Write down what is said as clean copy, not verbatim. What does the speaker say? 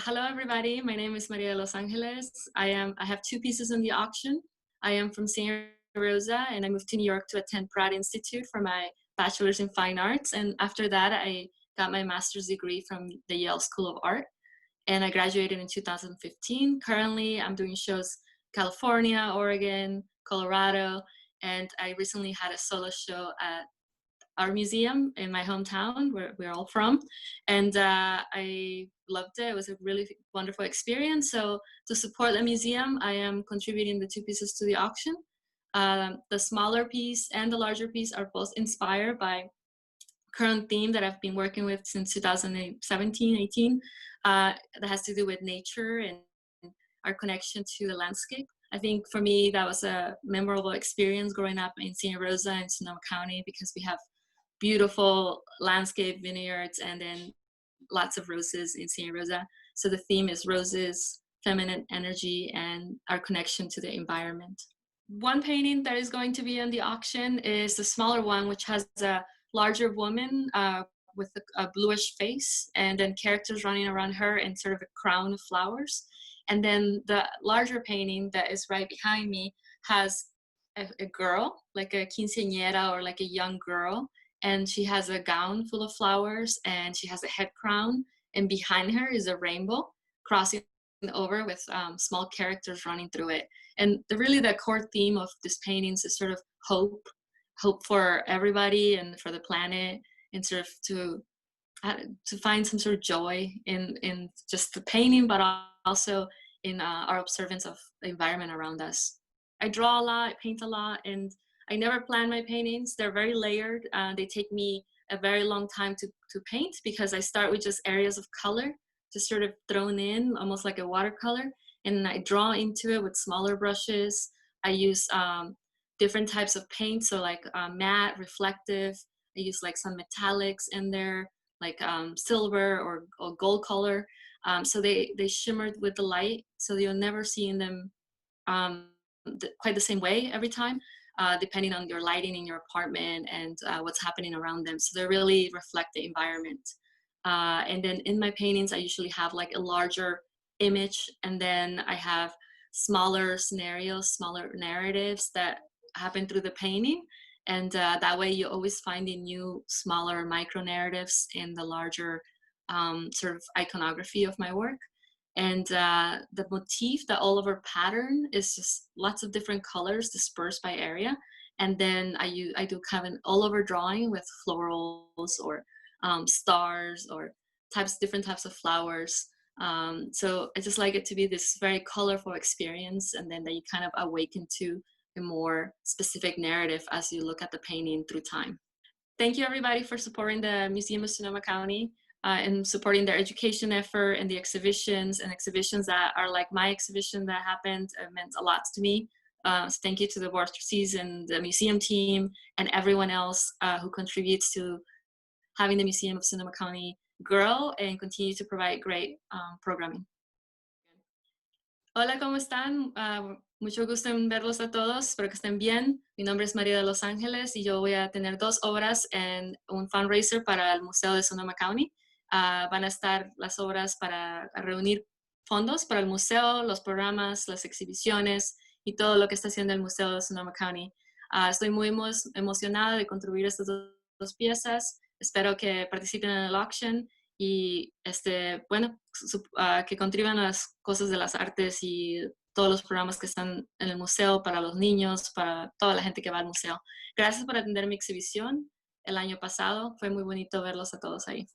Hello, everybody. My name is Maria de Los Angeles. I have two pieces in the auction. I am from Santa Rosa, and I moved to New York to attend Pratt Institute for my bachelor's in fine arts. And after that, I got my master's degree from the Yale School of Art, and I graduated in 2015. Currently, I'm doing shows California, Oregon, Colorado, and I recently had a solo show at our museum in my hometown where we're all from, and I loved it. It was a really wonderful experience. So to support the museum, I am contributing the two pieces to the auction. The smaller piece and the larger piece are both inspired by current theme that I've been working with since 2017, 18, that has to do with nature and our connection to the landscape. I think for me, that was a memorable experience growing up in Santa Rosa in Sonoma County, because we have beautiful landscape vineyards and then lots of roses in Santa Rosa. So the theme is roses, feminine energy, and our connection to the environment. One painting that is going to be on the auction is the smaller one, which has a larger woman with a bluish face, and then characters running around her and sort of a crown of flowers. And then the larger painting that is right behind me has a girl, like a quinceañera or like a young girl, and she has a gown full of flowers and she has a head crown, and behind her is a rainbow crossing over with small characters running through it. And really the core theme of this paintings is sort of hope for everybody and for the planet, and sort of to find some sort of joy in just the painting, but also in our observance of the environment around us. I draw a lot, I paint a lot, and I never plan my paintings. They're very layered. They take me a very long time to paint, because I start with just areas of color, just sort of thrown in, almost like a watercolor, and I draw into it with smaller brushes. I use different types of paint, so like matte, reflective. I use like some metallics in there, like silver or gold color. So they shimmered with the light, so you'll never see in them quite the same way every time, depending on your lighting in your apartment and what's happening around them. So they really reflect the environment. And then in my paintings, I usually have like a larger image, and then I have smaller scenarios, smaller narratives that happen through the painting. And that way you always find the new, smaller micro narratives in the larger sort of iconography of my work. And the motif, the all over pattern, is just lots of different colors dispersed by area. And then I do kind of an all over drawing with florals or stars or different types of flowers. So I just like it to be this very colorful experience, and then that you kind of awaken to a more specific narrative as you look at the painting through time. Thank you, everybody, for supporting the Museum of Sonoma County and supporting their education effort and the exhibitions that are like my exhibition that happened. It meant a lot to me. So thank you to the board of trustees and the museum team and everyone else who contributes to having the Museum of Sonoma County grow and continue to provide great programming. Hola, ¿cómo están? Mucho gusto en verlos a todos, espero que estén bien. Mi nombre es María de Los Ángeles y yo voy a tener 2 obras en un fundraiser para el Museo de Sonoma County. Van a estar las obras para reunir fondos para el museo, los programas, las exhibiciones y todo lo que está haciendo el Museo de Sonoma County. Estoy muy emocionada de contribuir estas dos piezas. Espero que participen en el auction y bueno, que contribuyan a las cosas de las artes y todos los programas que están en el museo para los niños, para toda la gente que va al museo. Gracias por atender mi exhibición el año pasado. Fue muy bonito verlos a todos ahí.